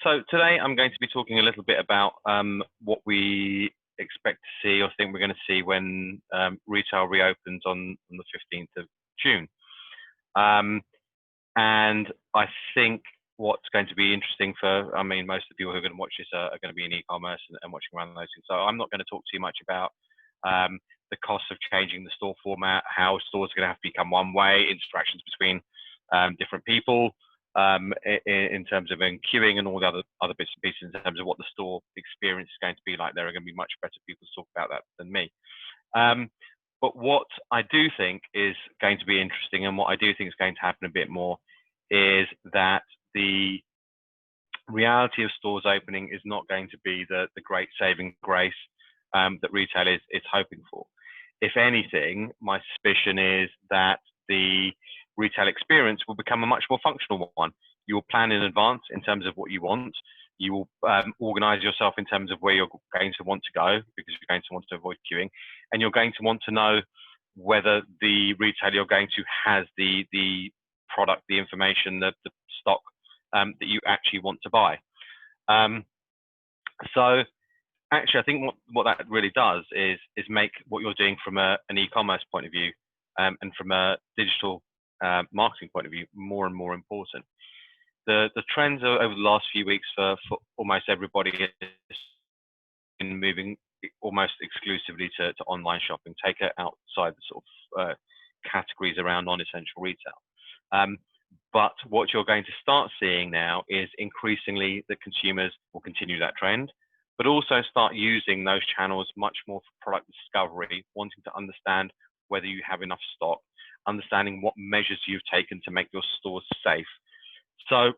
So today I'm going to be talking a little bit about what we expect to see or think we're going to see when retail reopens on the 15th of June. And I think what's going to be interesting for, most of the people who are going to watch this are going to be in e-commerce and watching around those things. So I'm not going to talk too much about the cost of changing the store format, how stores are going to have to become one way, interactions between different people, in terms of queuing and all the other bits and pieces in terms of what the store experience is going to be like. There are going to be much better people to talk about that than me. But what I do think is going to be interesting, and what I do think is going to happen a bit more, is that the reality of stores opening is not going to be the great saving grace that retail is hoping for. If anything, my suspicion is that the retail experience will become a much more functional one. You will plan in advance in terms of what you want. You will organize yourself in terms of where you're going to want to go, because you're going to want to avoid queuing, and you're going to want to know whether the retailer you're going to has the product, the information, the stock that you actually want to buy. So actually, I think what that really does is make what you're doing from an e-commerce point of view and from a digital marketing point of view more and more important. The trends over the last few weeks for almost everybody is in moving almost exclusively to online shopping, take it outside the sort of categories around non-essential retail. But what you're going to start seeing now is increasingly that consumers will continue that trend, but also start using those channels much more for product discovery, wanting to understand whether you have enough stock, understanding what measures you've taken to make your stores safe. So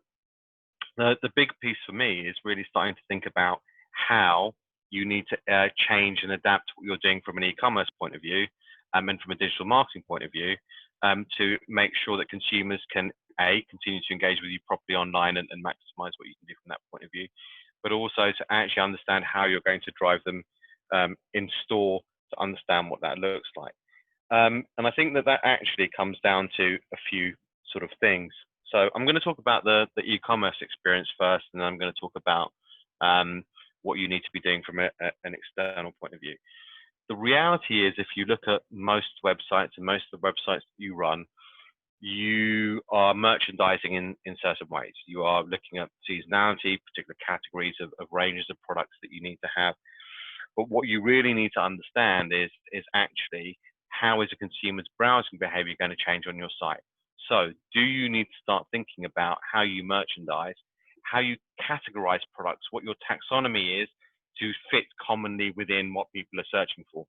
the big piece for me is really starting to think about how you need to change and adapt what you're doing from an e-commerce point of view and from a digital marketing point of view to make sure that consumers can, continue to engage with you properly online and maximize what you can do from that point of view, but also to actually understand how you're going to drive them in store, to understand what that looks like. And I think that actually comes down to a few sort of things. So I'm going to talk about the e-commerce experience first, and then I'm going to talk about what you need to be doing from an external point of view. The reality is, if you look at most websites and most of the websites that you run, you are merchandising in certain ways. You are looking at seasonality, particular categories of ranges of products that you need to have. But what you really need to understand is actually how is a consumer's browsing behavior going to change on your site. So do you need to start thinking about how you merchandise, how you categorize products, what your taxonomy is to fit commonly within what people are searching for.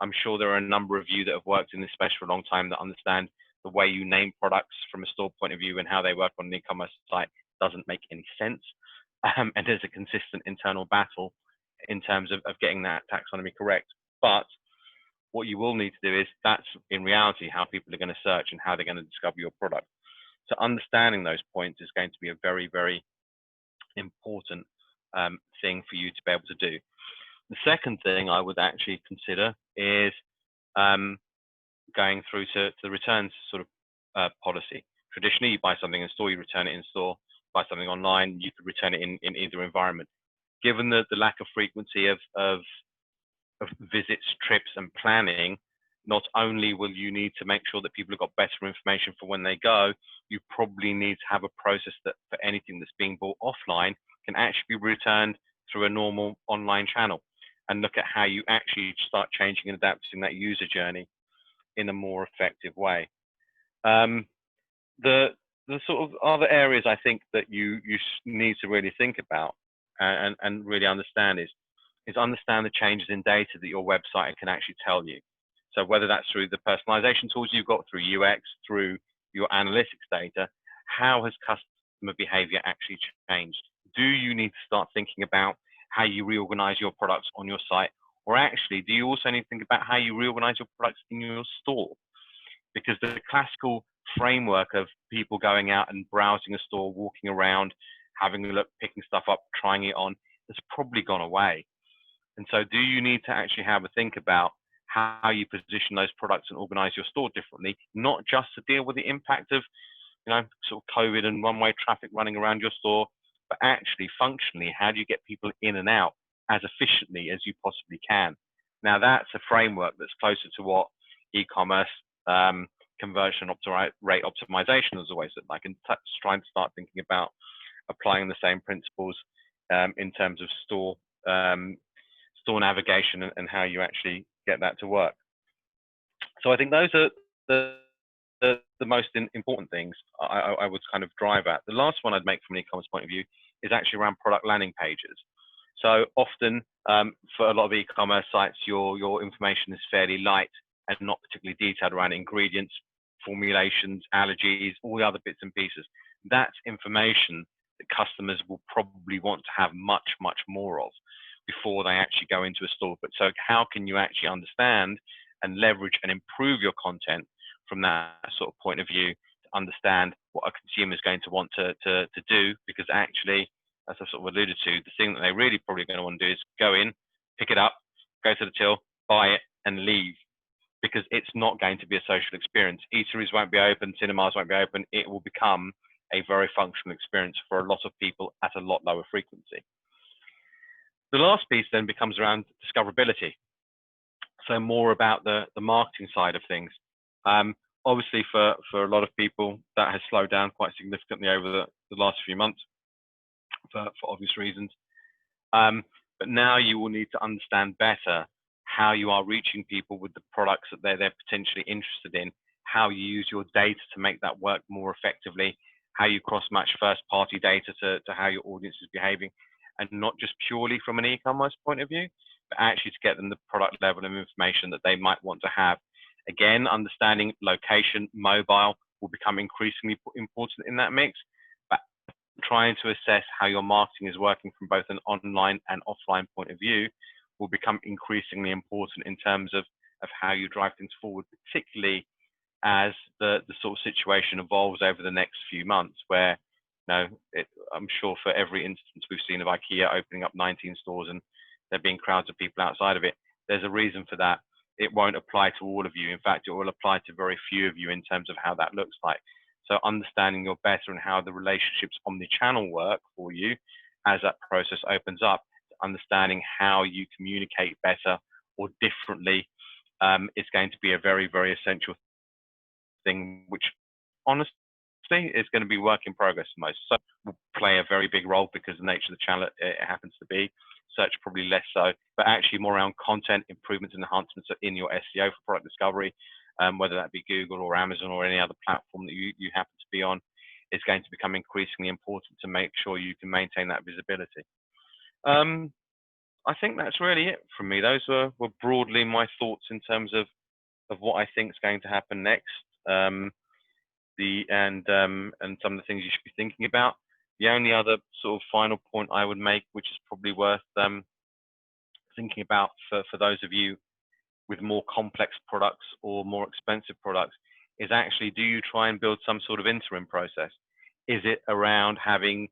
I'm sure there are a number of you that have worked in this space for a long time that understand the way you name products from a store point of view and how they work on an e-commerce site doesn't make any sense. And there's a consistent internal battle in terms of getting that taxonomy correct. But what you will need to do is, that's in reality how people are going to search and how they're going to discover your product. So understanding those points is going to be a very, very important thing for you to be able to do. The second thing I would actually consider is going through to the returns sort of policy. Traditionally, you buy something in store, you return it in store. Buy something online, you could return it in either environment. Given the lack of frequency of visits, trips, and planning, not only will you need to make sure that people have got better information for when they go, you probably need to have a process that for anything that's being bought offline can actually be returned through a normal online channel, and look at how you actually start changing and adapting that user journey in a more effective way. The sort of other areas I think that you need to really think about and really understand is understand the changes in data that your website can actually tell you. So whether that's through the personalization tools you've got, through UX, through your analytics data, how has customer behavior actually changed? Do you need to start thinking about how you reorganize your products on your site? Or actually, do you also need to think about how you reorganize your products in your store? Because the classical framework of people going out and browsing a store, walking around, having a look, picking stuff up, trying it on, has probably gone away. And so do you need to actually have a think about how you position those products and organize your store differently, not just to deal with the impact of, sort of COVID and one-way traffic running around your store, but actually functionally, how do you get people in and out as efficiently as you possibly can? Now that's a framework that's closer to what e-commerce conversion rate optimization has always looked like, and trying to start thinking about applying the same principles in terms of store navigation and how you actually get that to work. So I think those are the most important things I would kind of drive at. The last one I'd make from an e-commerce point of view is actually around product landing pages. So often for a lot of e-commerce sites, your information is fairly light and not particularly detailed around ingredients, formulations, allergies, all the other bits and pieces. That's information that customers will probably want to have much, much more of before they actually go into a store. But so how can you actually understand and leverage and improve your content from that sort of point of view to understand what a consumer is going to want to do? Because actually, as I sort of alluded to, the thing that they're really probably going to want to do is go in, pick it up, go to the till, buy it, and leave. Because it's not going to be a social experience. Eateries won't be open, cinemas won't be open. It will become a very functional experience for a lot of people at a lot lower frequency. The last piece then becomes around discoverability. So more about the marketing side of things. Obviously, for a lot of people, that has slowed down quite significantly over the last few months for obvious reasons. But now you will need to understand better how you are reaching people with the products that they're potentially interested in, how you use your data to make that work more effectively, how you cross-match first-party data to how your audience is behaving, and not just purely from an e-commerce point of view, but actually to get them the product level of information that they might want to have. Again, understanding location, mobile will become increasingly important in that mix, but trying to assess how your marketing is working from both an online and offline point of view will become increasingly important in terms of how you drive things forward, particularly as the sort of situation evolves over the next few months, where I'm sure for every instance we've seen of IKEA opening up 19 stores and there being crowds of people outside of it, there's a reason for that. It won't apply to all of you. In fact, it will apply to very few of you in terms of how that looks like. So understanding your better and how the relationships omni-channel work for you as that process opens up, understanding how you communicate better or differently is going to be a very, very essential thing, which honestly is going to be work in progress most. So will play a very big role because the nature of the channel it happens to be. Search probably less so, but actually more around content improvements and enhancements in your SEO for product discovery, whether that be Google or Amazon or any other platform that you happen to be on, is going to become increasingly important to make sure you can maintain that visibility. I think that's really it from me. Those were broadly my thoughts in terms of what I think is going to happen next, and some of the things you should be thinking about. The only other sort of final point I would make, which is probably worth thinking about for those of you with more complex products or more expensive products, is actually, do you try and build some sort of interim process? Is it around having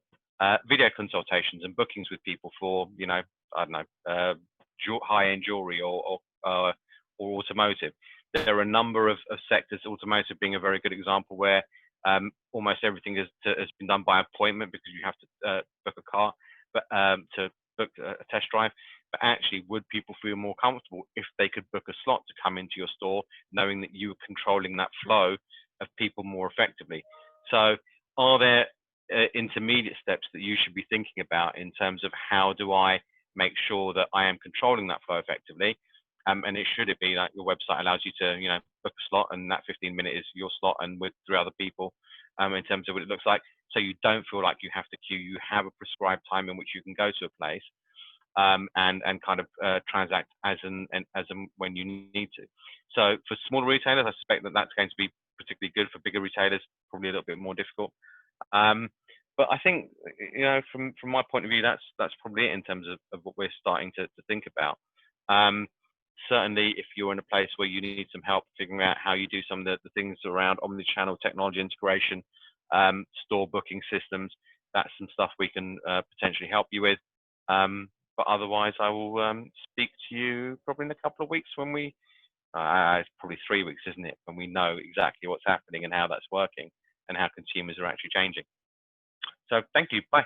video consultations and bookings with people for, I don't know, high-end jewelry or automotive? There are a number of sectors, automotive being a very good example, where almost everything has been done by appointment because you have to book a car, but to book a test drive. But actually, would people feel more comfortable if they could book a slot to come into your store, knowing that you are controlling that flow of people more effectively? So are there intermediate steps that you should be thinking about in terms of how do I make sure that I am controlling that flow effectively? And should it be like your website allows you to, book a slot, and that 15-minute is your slot and with 3 other people, in terms of what it looks like, so you don't feel like you have to queue. You have a prescribed time in which you can go to a place and kind of transact as and when you need to. So for smaller retailers, I suspect that that's going to be particularly good. For bigger retailers, probably a little bit more difficult. But I think, from my point of view, that's probably it in terms of what we're starting to think about. Certainly, if you're in a place where you need some help figuring out how you do some of the things around omni-channel technology integration, store booking systems, that's some stuff we can potentially help you with. But otherwise, I will speak to you probably in a couple of weeks when we, it's probably 3 weeks, isn't it, when we know exactly what's happening and how that's working and how consumers are actually changing. So thank you. Bye.